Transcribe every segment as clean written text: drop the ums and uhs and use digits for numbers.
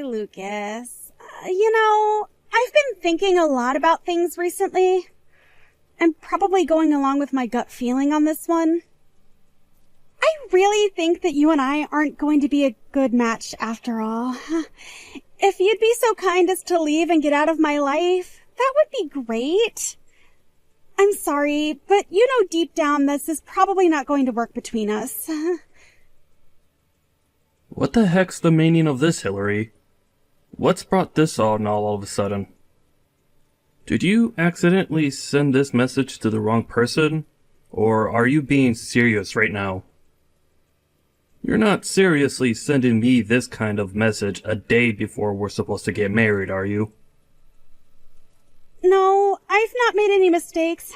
Hi, Lucas. I've been thinking a lot about things recently. I'm probably going along with my gut feeling on this one. I really think that you and I aren't going to be a good match after all. If you'd be so kind as to leave and get out of my life, that would be great. I'm sorry, but you know deep down this is probably not going to work between us. What the heck's the meaning of this, Hillary? What's brought this on all of a sudden? Did you accidentally send this message to the wrong person? Or are you being serious right now? You're not seriously sending me this kind of message a day before we're supposed to get married, are you? No, I've not made any mistakes.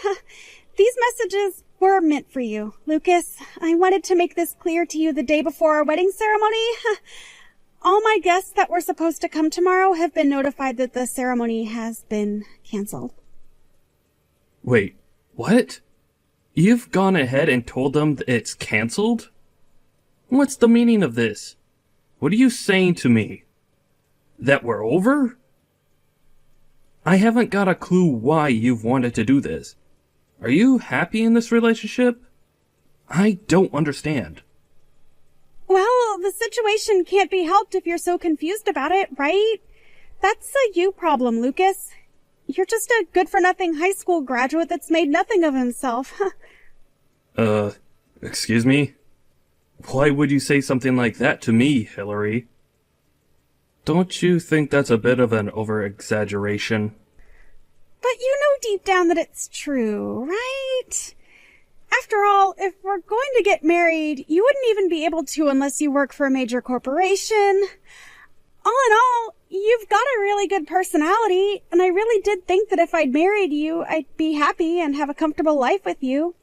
These messages were meant for you, Lucas. I wanted to make this clear to you the day before our wedding ceremony. All my guests that were supposed to come tomorrow have been notified that the ceremony has been canceled. Wait, what? You've gone ahead and told them that it's canceled? What's the meaning of this? What are you saying to me? That we're over? I haven't got a clue why you've wanted to do this. Are you happy in this relationship? I don't understand. Well, the situation can't be helped if you're so confused about it, right? That's a you problem, Lucas. You're just a good-for-nothing high school graduate that's made nothing of himself. Excuse me? Why would you say something like that to me, Hillary? Don't you think that's a bit of an over-exaggeration? But you know deep down that it's true, right? After all, if we're going to get married, you wouldn't even be able to unless you work for a major corporation. All in all, you've got a really good personality, and I really did think that if I'd married you, I'd be happy and have a comfortable life with you.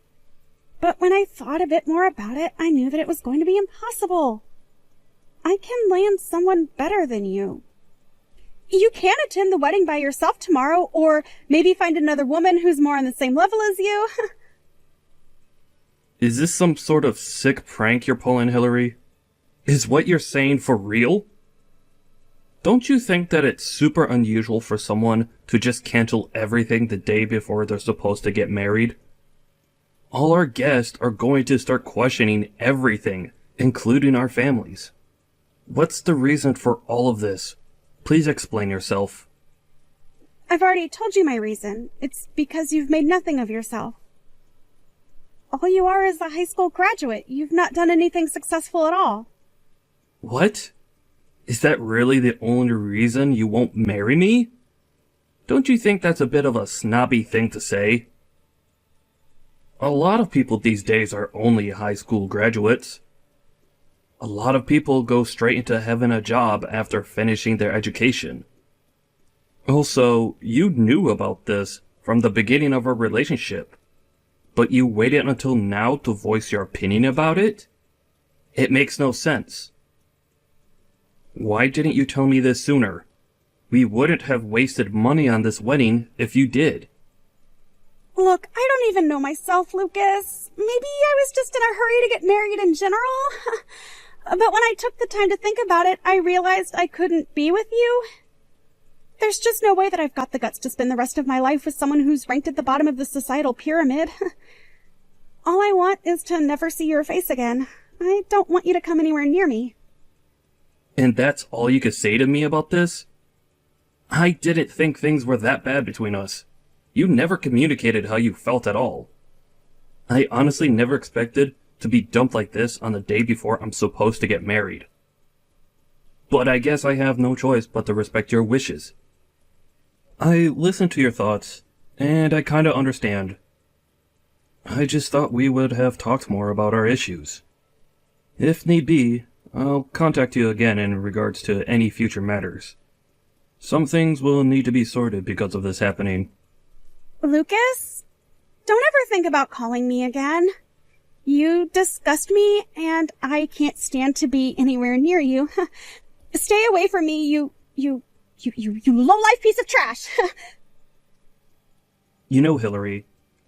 But when I thought a bit more about it, I knew that it was going to be impossible. I can land someone better than you. You can attend the wedding by yourself tomorrow, or maybe find another woman who's more on the same level as you. Is this some sort of sick prank you're pulling, Hillary? Is what you're saying for real? Don't you think that it's super unusual for someone to just cancel everything the day before they're supposed to get married? All our guests are going to start questioning everything, including our families. What's the reason for all of this? Please explain yourself. I've already told you my reason. It's because you've made nothing of yourself. All you are is a high school graduate. You've not done anything successful at all. What? Is that really the only reason you won't marry me? Don't you think that's a bit of a snobby thing to say? A lot of people these days are only high school graduates. A lot of people go straight into having a job after finishing their education. Also, you knew about this from the beginning of our relationship, but you waited until now to voice your opinion about it? It makes no sense. Why didn't you tell me this sooner? We wouldn't have wasted money on this wedding if you did. Look, I don't even know myself, Lucas. Maybe I was just in a hurry to get married in general. But when I took the time to think about it, I realized I couldn't be with you. There's just no way that I've got the guts to spend the rest of my life with someone who's ranked at the bottom of the societal pyramid. All I want is to never see your face again. I don't want you to come anywhere near me. And that's all you could say to me about this? I didn't think things were that bad between us. You never communicated how you felt at all. I honestly never expected to be dumped like this on the day before I'm supposed to get married. But I guess I have no choice but to respect your wishes. I listened to your thoughts, and I kinda understand. I just thought we would have talked more about our issues. If need be, I'll contact you again in regards to any future matters. Some things will need to be sorted because of this happening. Lucas, don't ever think about calling me again. You disgust me, and I can't stand to be anywhere near you. Stay away from me, you low-life piece of trash. You know, Hillary,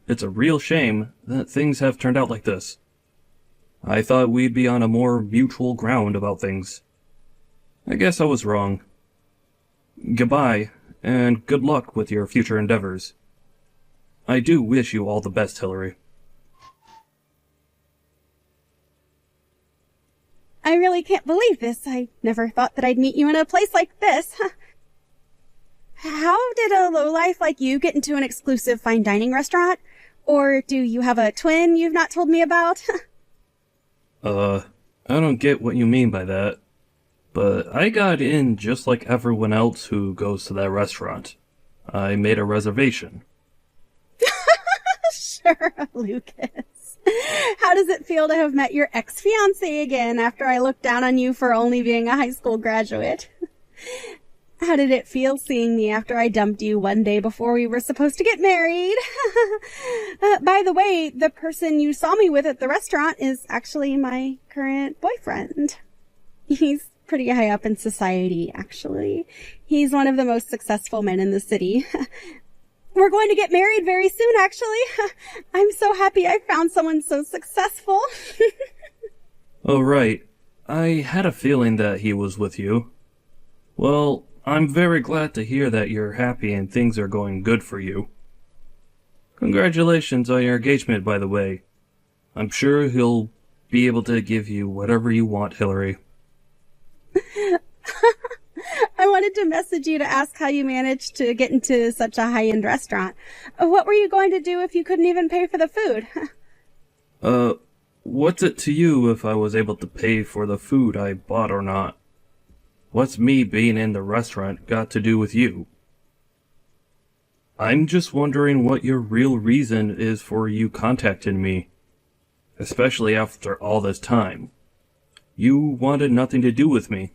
it's a real shame that things have turned out like this. I thought we'd be on a more mutual ground about things. I guess I was wrong. Goodbye, and good luck with your future endeavors. I do wish you all the best, Hillary. I really can't believe this. I never thought that I'd meet you in a place like this. How did a lowlife like you get into an exclusive fine dining restaurant? Or do you have a twin you've not told me about? I don't get what you mean by that. But I got in just like everyone else who goes to that restaurant. I made a reservation. Sure, Lucas. How does it feel to have met your ex-fiancé again after I looked down on you for only being a high school graduate? How did it feel seeing me after I dumped you one day before we were supposed to get married? By the way, the person you saw me with at the restaurant is actually my current boyfriend. He's pretty high up in society, actually. He's one of the most successful men in the city. We're going to get married very soon, actually. I'm so happy I found someone so successful. Oh, right. I had a feeling that he was with you. Well, I'm very glad to hear that you're happy and things are going good for you. Congratulations on your engagement, by the way. I'm sure he'll be able to give you whatever you want, Hillary. I wanted to message you to ask how you managed to get into such a high-end restaurant. What were you going to do if you couldn't even pay for the food? What's it to you if I was able to pay for the food I bought or not? What's me being in the restaurant got to do with you? I'm just wondering what your real reason is for you contacting me. Especially after all this time. You wanted nothing to do with me.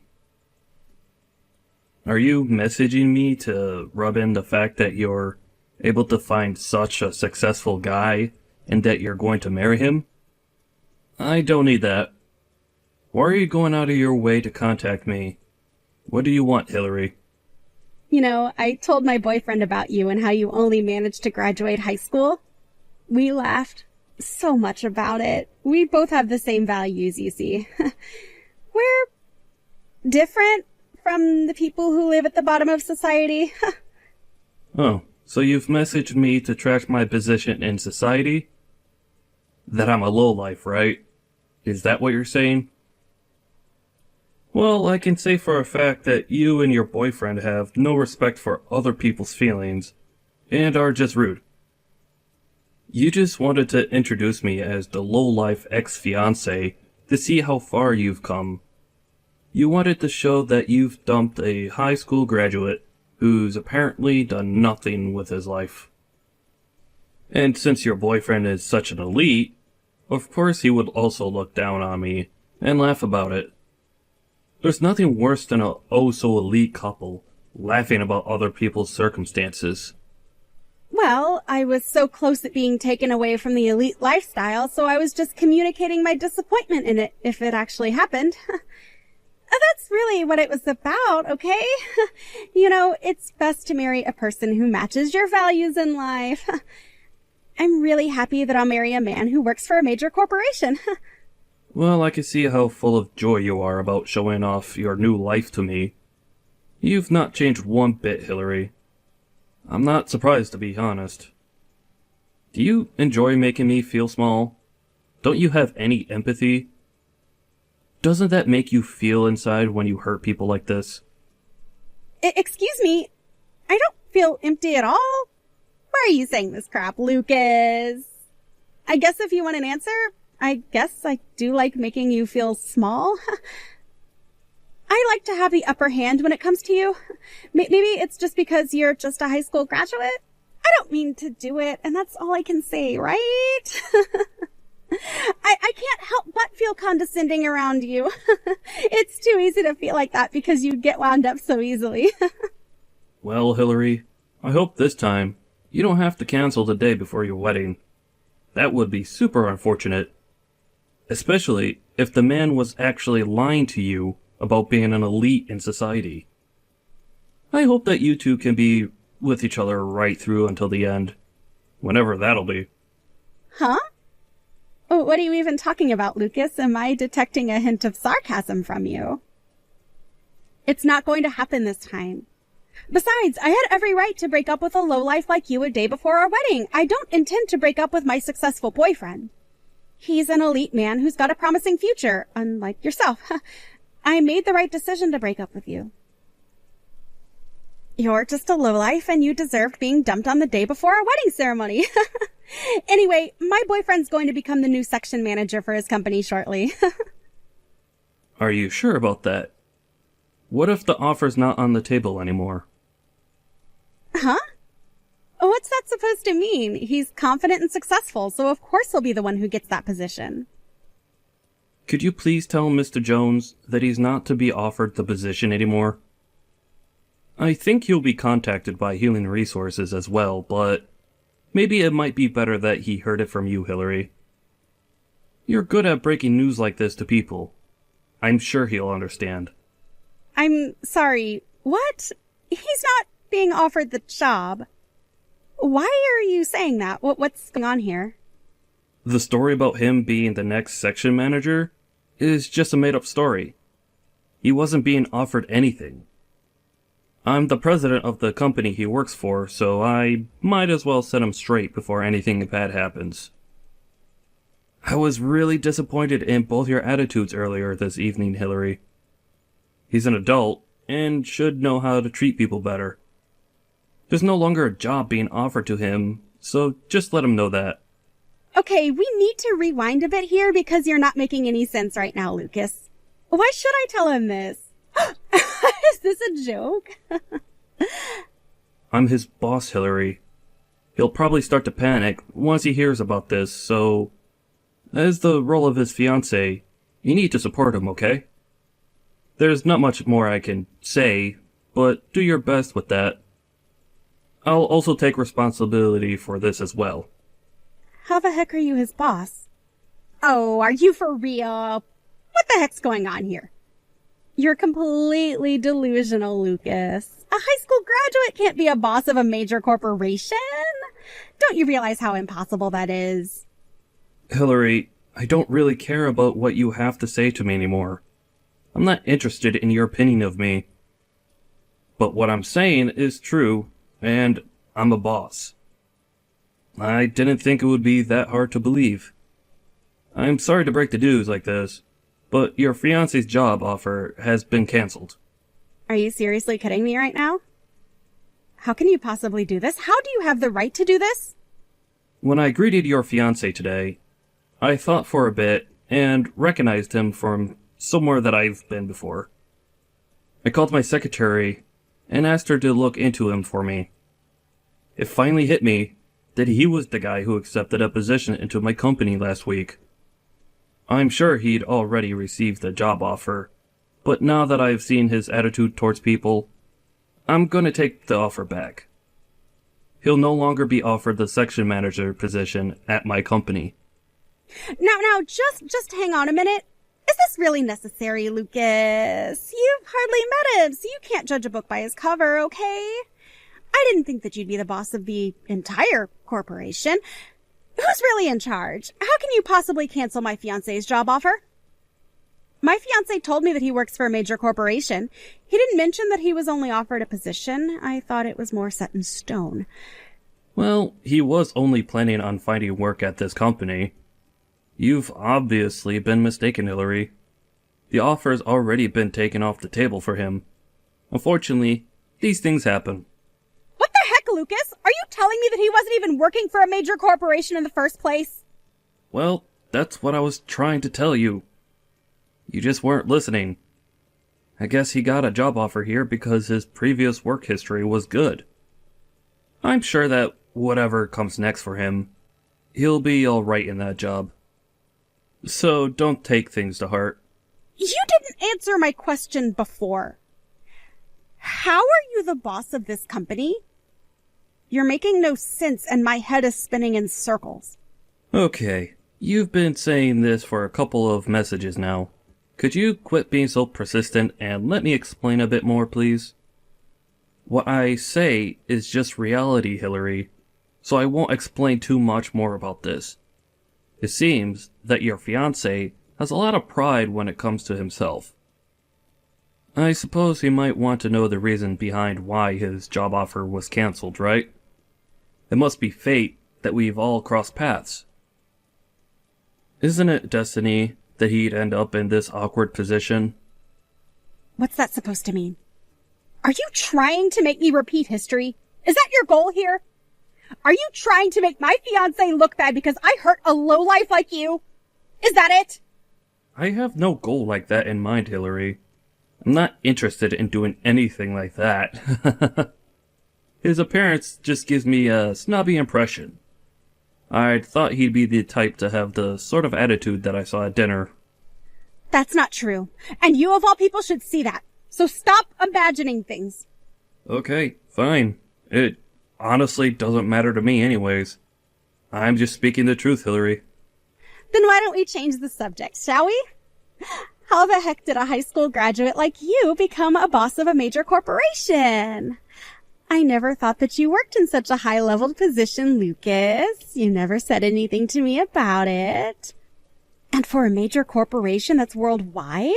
Are you messaging me to rub in the fact that you're able to find such a successful guy and that you're going to marry him? I don't need that. Why are you going out of your way to contact me? What do you want, Hillary? You know, I told my boyfriend about you and how you only managed to graduate high school. We laughed so much about it. We both have the same values, you see. We're different from the people who live at the bottom of society. Oh, so you've messaged me to track my position in society? That I'm a lowlife, right? Is that what you're saying? Well, I can say for a fact that you and your boyfriend have no respect for other people's feelings, and are just rude. You just wanted to introduce me as the lowlife ex-fiancé to see how far you've come. You wanted to show that you've dumped a high school graduate who's apparently done nothing with his life. And since your boyfriend is such an elite, of course he would also look down on me and laugh about it. There's nothing worse than a oh-so-elite couple laughing about other people's circumstances. Well, I was so close at being taken away from the elite lifestyle, so I was just communicating my disappointment in it if it actually happened. That's really what it was about, okay? You know, it's best to marry a person who matches your values in life. I'm really happy that I'll marry a man who works for a major corporation. Well, I can see how full of joy you are about showing off your new life to me. You've not changed one bit, Hillary. I'm not surprised, to be honest. Do you enjoy making me feel small? Don't you have any empathy? Doesn't that make you feel inside when you hurt people like this? Excuse me, I don't feel empty at all. Why are you saying this crap, Lucas? I guess if you want an answer, I guess I do like making you feel small. I like to have the upper hand when it comes to you. Maybe it's just because you're just a high school graduate. I don't mean to do it, and that's all I can say, right? I can't help but feel condescending around you. It's too easy to feel like that because you get wound up so easily. Well, Hillary, I hope this time you don't have to cancel the day before your wedding. That would be super unfortunate. Especially if the man was actually lying to you about being an elite in society. I hope that you two can be with each other right through until the end. Whenever that'll be. Huh? Oh, what are you even talking about, Lucas? Am I detecting a hint of sarcasm from you? It's not going to happen this time. Besides, I had every right to break up with a lowlife like you a day before our wedding. I don't intend to break up with my successful boyfriend. He's an elite man who's got a promising future, unlike yourself. I made the right decision to break up with you. You're just a lowlife and you deserved being dumped on the day before our wedding ceremony. Anyway, my boyfriend's going to become the new section manager for his company shortly. Are you sure about that? What if the offer's not on the table anymore? Huh? What's that supposed to mean? He's confident and successful, so of course he'll be the one who gets that position. Could you please tell Mr. Jones that he's not to be offered the position anymore? I think he'll be contacted by Human Resources as well, but maybe it might be better that he heard it from you, Hillary. You're good at breaking news like this to people. I'm sure he'll understand. I'm sorry, what? He's not being offered the job. Why are you saying that? What's going on here? The story about him being the next section manager is just a made-up story. He wasn't being offered anything. I'm the president of the company he works for, so I might as well set him straight before anything bad happens. I was really disappointed in both your attitudes earlier this evening, Hillary. He's an adult and should know how to treat people better. There's no longer a job being offered to him, so just let him know that. Okay, we need to rewind a bit here because you're not making any sense right now, Lucas. Why should I tell him this? Is this a joke? I'm his boss, Hillary. He'll probably start to panic once he hears about this, so as the role of his fiancée, you need to support him, okay? There's not much more I can say, but do your best with that. I'll also take responsibility for this as well. How the heck are you his boss? Oh, are you for real? What the heck's going on here? You're completely delusional, Lucas. A high school graduate can't be a boss of a major corporation. Don't you realize how impossible that is? Hillary, I don't really care about what you have to say to me anymore. I'm not interested in your opinion of me. But what I'm saying is true, and I'm a boss. I didn't think it would be that hard to believe. I'm sorry to break the news like this, but your fiancé's job offer has been cancelled. Are you seriously kidding me right now? How can you possibly do this? How do you have the right to do this? When I greeted your fiancé today, I thought for a bit and recognized him from somewhere that I've been before. I called my secretary and asked her to look into him for me. It finally hit me that he was the guy who accepted a position into my company last week. I'm sure he'd already received the job offer, but now that I've seen his attitude towards people, I'm gonna take the offer back. He'll no longer be offered the section manager position at my company. Now, just hang on a minute. Is this really necessary, Lucas? You've hardly met him, so you can't judge a book by his cover, okay? I didn't think that you'd be the boss of the entire corporation. Who's really in charge? How can you possibly cancel my fiancé's job offer? My fiancé told me that he works for a major corporation. He didn't mention that he was only offered a position. I thought it was more set in stone. Well, he was only planning on finding work at this company. You've obviously been mistaken, Hillary. The offer's already been taken off the table for him. Unfortunately, these things happen. What the heck, Lucas? Are you telling me that he wasn't even working for a major corporation in the first place? Well, that's what I was trying to tell you. You just weren't listening. I guess he got a job offer here because his previous work history was good. I'm sure that whatever comes next for him, he'll be alright in that job. So don't take things to heart. You didn't answer my question before. How are you the boss of this company? You're making no sense and my head is spinning in circles. Okay, you've been saying this for a couple of messages now. Could you quit being so persistent and let me explain a bit more, please? What I say is just reality, Hillary, so I won't explain too much more about this. It seems that your fiancé has a lot of pride when it comes to himself. I suppose he might want to know the reason behind why his job offer was cancelled, right? It must be fate that we've all crossed paths. Isn't it destiny that he'd end up in this awkward position? What's that supposed to mean? Are you trying to make me repeat history? Is that your goal here? Are you trying to make my fiancé look bad because I hurt a lowlife like you? Is that it? I have no goal like that in mind, Hillary. I'm not interested in doing anything like that. His appearance just gives me a snobby impression. I'd thought he'd be the type to have the sort of attitude that I saw at dinner. That's not true. And you of all people should see that. So stop imagining things. Okay, fine. It honestly doesn't matter to me anyways. I'm just speaking the truth, Hillary. Then why don't we change the subject, shall we? How the heck did a high school graduate like you become a boss of a major corporation? I never thought that you worked in such a high-leveled position, Lucas. You never said anything to me about it. And for a major corporation that's worldwide?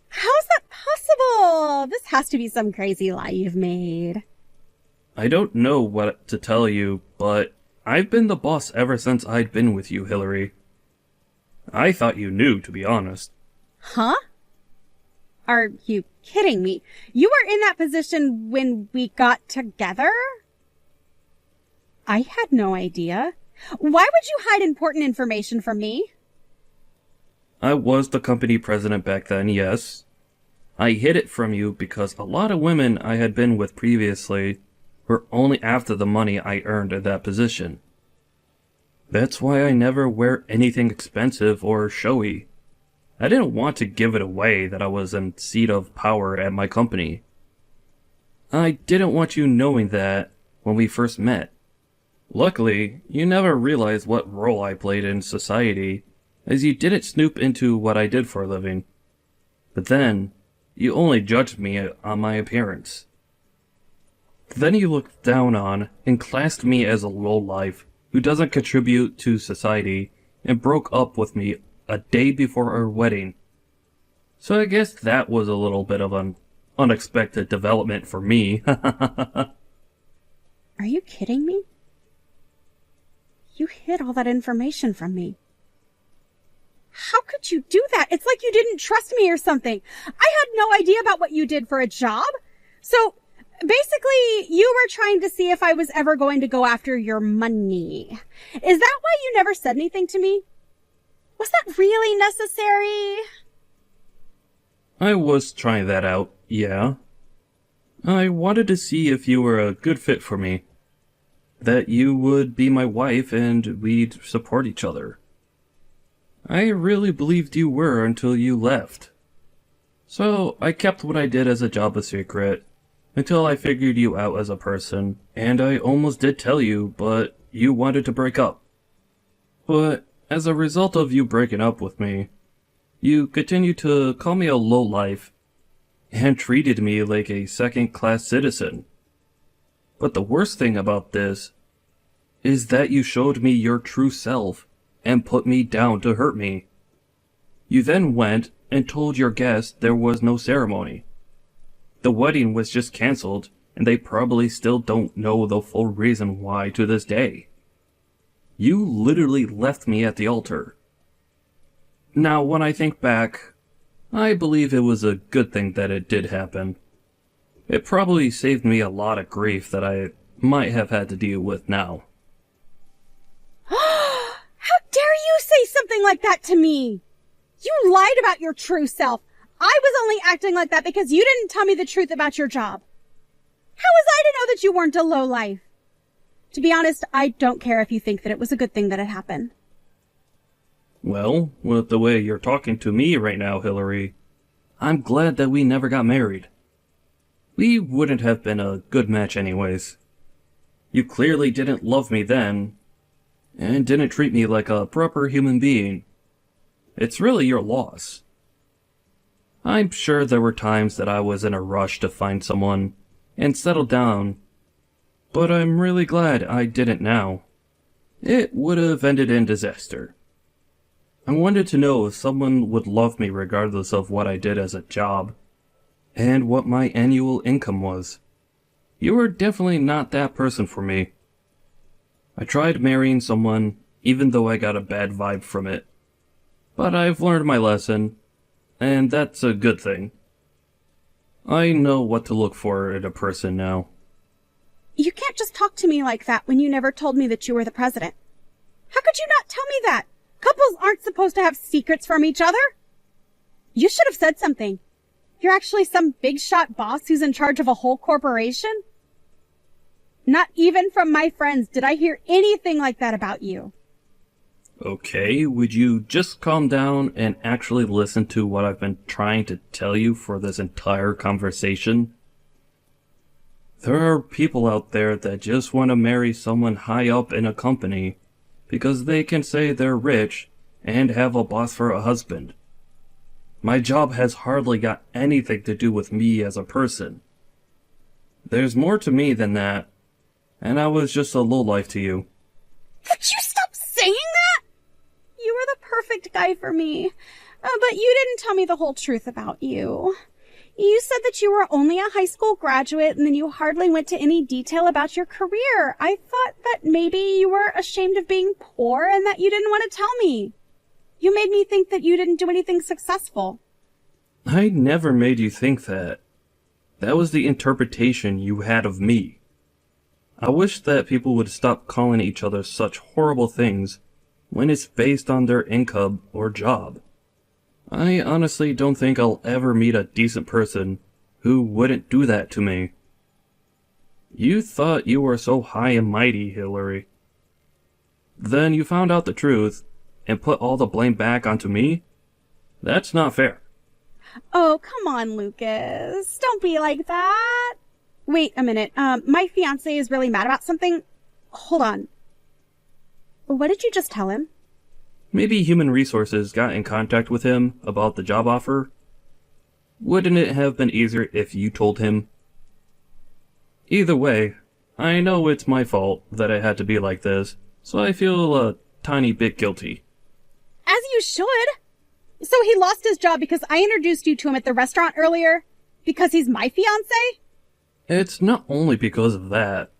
How's that possible? This has to be some crazy lie you've made. I don't know what to tell you, but I've been the boss ever since I'd been with you, Hillary. I thought you knew, to be honest. Huh? Are you kidding me? You were in that position when we got together? I had no idea. Why would you hide important information from me? I was the company president back then, yes. I hid it from you because a lot of women I had been with previously were only after the money I earned at that position. That's why I never wear anything expensive or showy. I didn't want to give it away that I was in seat of power at my company. I didn't want you knowing that when we first met. Luckily, you never realized what role I played in society, as you didn't snoop into what I did for a living. But then, you only judged me on my appearance. Then you looked down on and classed me as a lowlife who doesn't contribute to society and broke up with me a day before our wedding. So I guess that was a little bit of an unexpected development for me. Are you kidding me? You hid all that information from me. How could you do that? It's like you didn't trust me or something. I had no idea about what you did for a job. So basically, you were trying to see if I was ever going to go after your money. Is that why you never said anything to me? Was that really necessary? I was trying that out, yeah. I wanted to see if you were a good fit for me. That you would be my wife and we'd support each other. I really believed you were until you left. So I kept what I did as a job a secret until I figured you out as a person, and I almost did tell you, but you wanted to break up. But as a result of you breaking up with me, you continued to call me a lowlife and treated me like a second-class citizen. But the worst thing about this is that you showed me your true self and put me down to hurt me. You then went and told your guests there was no ceremony. The wedding was just cancelled, and they probably still don't know the full reason why to this day. You literally left me at the altar. Now, when I think back, I believe it was a good thing that it did happen. It probably saved me a lot of grief that I might have had to deal with now. How dare you say something like that to me? You lied about your true self. I was only acting like that because you didn't tell me the truth about your job. How was I to know that you weren't a lowlife? To be honest, I don't care if you think that it was a good thing that it happened. Well, with the way you're talking to me right now, Hillary, I'm glad that we never got married. We wouldn't have been a good match anyways. You clearly didn't love me then, and didn't treat me like a proper human being. It's really your loss. I'm sure there were times that I was in a rush to find someone and settle down, but I'm really glad I didn't now. It would have ended in disaster. I wanted to know if someone would love me regardless of what I did as a job. and what my annual income was. You were definitely not that person for me. I tried marrying someone, even though I got a bad vibe from it. But I've learned my lesson, and that's a good thing. I know what to look for in a person now. You can't just talk to me like that when you never told me that you were the president. How could you not tell me that? Couples aren't supposed to have secrets from each other. You should have said something. You're actually some big shot boss who's in charge of a whole corporation? Not even from my friends did I hear anything like that about you. Okay, would you just calm down and actually listen to what I've been trying to tell you for this entire conversation? There are people out there that just want to marry someone high up in a company because they can say they're rich and have a boss for a husband. My job has hardly got anything to do with me as a person. There's more to me than that, and I was just a lowlife to you. Would you stop saying that? You were the perfect guy for me, but you didn't tell me the whole truth about you. You said that you were only a high school graduate and then you hardly went to any detail about your career. I thought that maybe you were ashamed of being poor and that you didn't want to tell me. You made me think that you didn't do anything successful. I never made you think that. That was the interpretation you had of me. I wish that people would stop calling each other such horrible things when it's based on their income or job. I honestly don't think I'll ever meet a decent person who wouldn't do that to me. You thought you were so high and mighty, Hillary. Then you found out the truth and put all the blame back onto me? That's not fair. Oh, come on, Lucas. Don't be like that. Wait a minute. My fiancé is really mad about something. Hold on. What did you just tell him? Maybe Human Resources got in contact with him about the job offer. Wouldn't it have been easier if you told him? Either way, I know it's my fault that I had to be like this, so I feel a tiny bit guilty. As you should. So he lost his job because I introduced you to him at the restaurant earlier? Because he's my fiancé? It's not only because of that,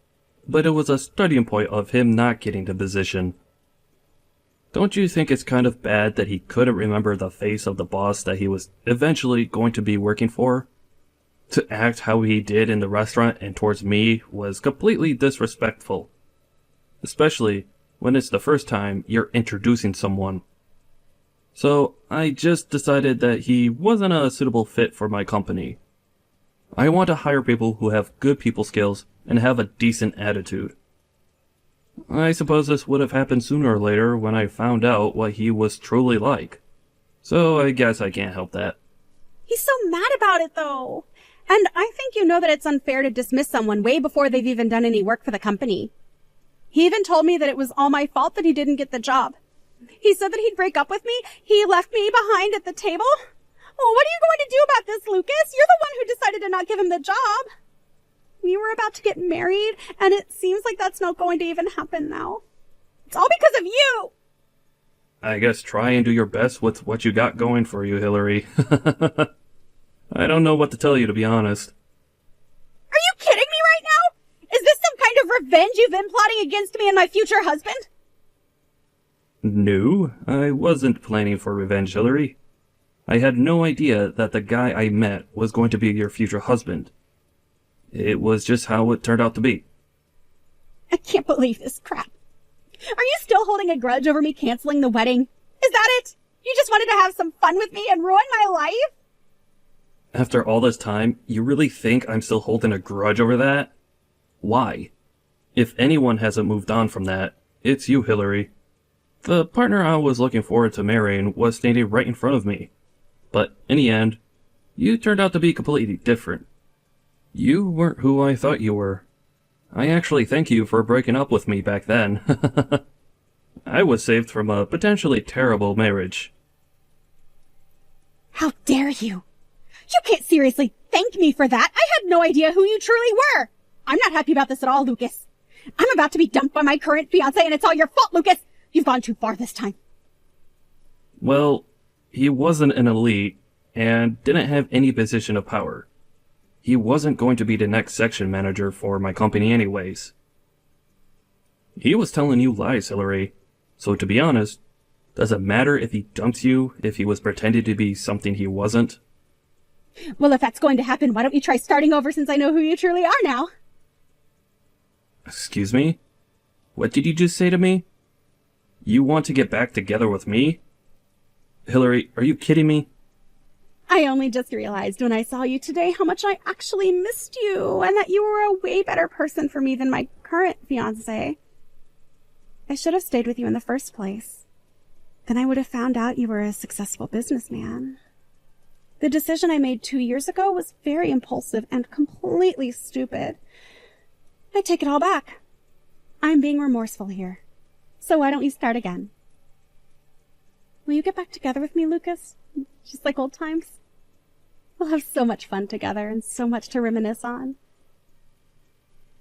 but it was a starting point of him not getting the position. Don't you think it's kind of bad that he couldn't remember the face of the boss that he was eventually going to be working for? To act how he did in the restaurant and towards me was completely disrespectful. Especially when it's the first time you're introducing someone. So I just decided that he wasn't a suitable fit for my company. I want to hire people who have good people skills and have a decent attitude. I suppose this would have happened sooner or later when I found out what he was truly like. So I guess I can't help that. He's so mad about it, though. And I think you know that it's unfair to dismiss someone way before they've even done any work for the company. He even told me that it was all my fault that he didn't get the job. He said that he'd break up with me. He left me behind at the table. Oh, what are you going to do about this, Lucas? You're the one who decided to not give him the job. We were about to get married, and it seems like that's not going to even happen now. It's all because of you! I guess try and do your best with what you got going for you, Hillary. I don't know what to tell you, to be honest. Are you kidding me right now? Is this some kind of revenge you've been plotting against me and my future husband? No, I wasn't planning for revenge, Hillary. I had no idea that the guy I met was going to be your future husband. It was just how it turned out to be. I can't believe this crap. Are you still holding a grudge over me canceling the wedding? Is that it? You just wanted to have some fun with me and ruin my life? After all this time, you really think I'm still holding a grudge over that? Why? If anyone hasn't moved on from that, it's you, Hillary. The partner I was looking forward to marrying was standing right in front of me. But in the end, you turned out to be completely different. You weren't who I thought you were. I actually thank you for breaking up with me back then. I was saved from a potentially terrible marriage. How dare you? You can't seriously thank me for that. I had no idea who you truly were. I'm not happy about this at all, Lucas. I'm about to be dumped by my current fiancé, and it's all your fault, Lucas. You've gone too far this time. Well, he wasn't an elite and didn't have any position of power. he wasn't going to be the next section manager for my company anyways. He was telling you lies, Hillary. So to be honest, does it matter if he dumps you if he was pretending to be something he wasn't? Well, if that's going to happen, why don't you try starting over since I know who you truly are now? Excuse me? What did you just say to me? You want to get back together with me? Hillary, are you kidding me? I only just realized when I saw you today how much I actually missed you and that you were a way better person for me than my current fiancé. I should have stayed with you in the first place. Then I would have found out you were a successful businessman. The decision I made 2 years ago was very impulsive and completely stupid. I take it all back. I'm being remorseful here. So why don't you start again? Will you get back together with me, Lucas? Just like old times? We'll have so much fun together and so much to reminisce on.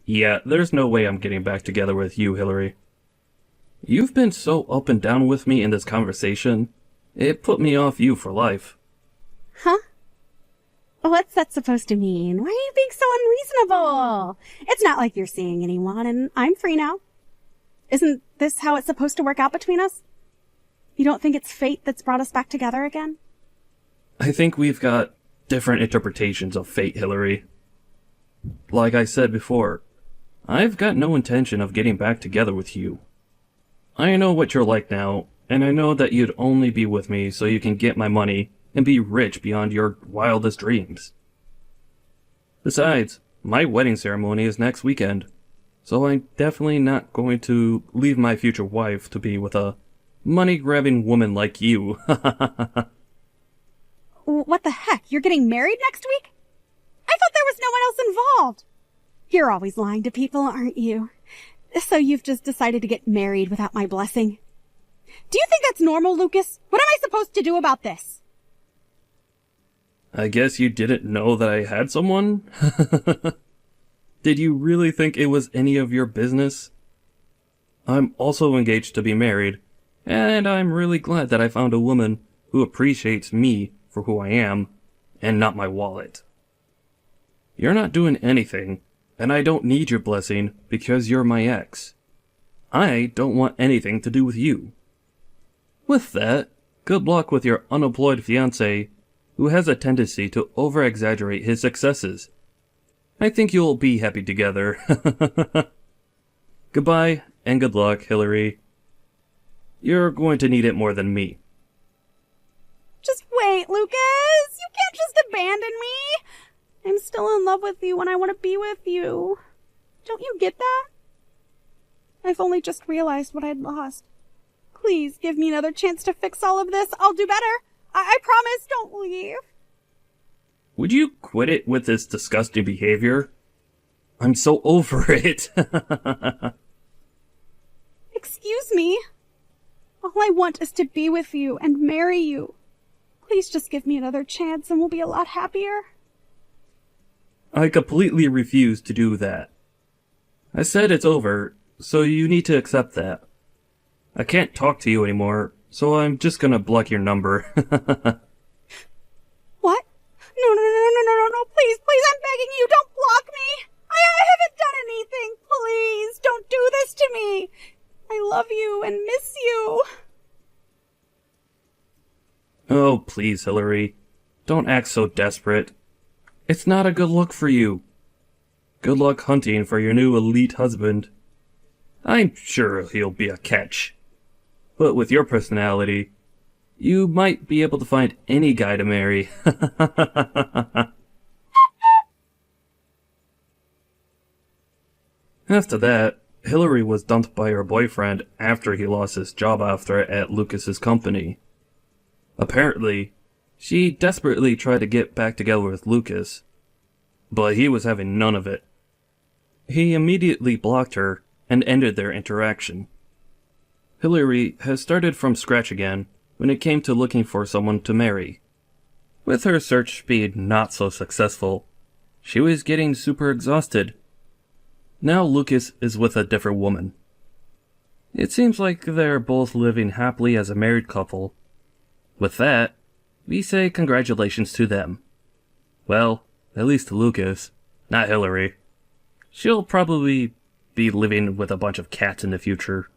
Yeah, there's no way I'm getting back together with you, Hillary. You've been so up and down with me in this conversation, it put me off you for life. Huh? What's that supposed to mean? Why are you being so unreasonable? It's not like you're seeing anyone, and I'm free now. Isn't this how it's supposed to work out between us? You don't think it's fate that's brought us back together again? I think we've got different interpretations of fate, Hillary. Like I said before, I've got no intention of getting back together with you. I know what you're like now, and I know that you'd only be with me so you can get my money and be rich beyond your wildest dreams. Besides, my wedding ceremony is next weekend, so I'm definitely not going to leave my future wife to be with a money-grabbing woman like you. What the heck? You're getting married next week? I thought there was no one else involved. You're always lying to people, aren't you? So you've just decided to get married without my blessing. Do you think that's normal, Lucas? What am I supposed to do about this? I guess you didn't know that I had someone? Did you really think it was any of your business? I'm also engaged to be married, and I'm really glad that I found a woman who appreciates me for who I am, and not my wallet. You're not doing anything, and I don't need your blessing because you're my ex. I don't want anything to do with you. With that, good luck with your unemployed fiancé who has a tendency to over-exaggerate his successes. I think you'll be happy together. Goodbye, and good luck, Hillary. You're going to need it more than me. Just wait, Lucas! You can't just abandon me! I'm still in love with you and I want to be with you. Don't you get that? I've only just realized what I'd lost. Please give me another chance to fix all of this. I'll do better. I promise, don't leave. Would you quit it with this disgusting behavior? I'm so over it. Excuse me. All I want is to be with you and marry you. Please just give me another chance and we'll be a lot happier. I completely refuse to do that. I said it's over, so you need to accept that. I can't talk to you anymore, so I'm just gonna block your number. What? No, please, I'm begging you, don't block me! I haven't done anything, please, don't do this to me! I love you and miss you. Oh, please, Hillary. Don't act so desperate. It's not a good look for you. Good luck hunting for your new elite husband. I'm sure he'll be a catch. But with your personality, you might be able to find any guy to marry. After that, Hillary was dumped by her boyfriend after he lost his job at Lucas's company. Apparently, she desperately tried to get back together with Lucas, but he was having none of it. He immediately blocked her and ended their interaction. Hillary has started from scratch again when it came to looking for someone to marry. With her search being not so successful, she was getting super exhausted. Now Lucas is with a different woman. It seems like they're both living happily as a married couple. With that, we say congratulations to them. Well, At least to Lucas. Not Hillary. She'll probably be living with a bunch of cats in the future.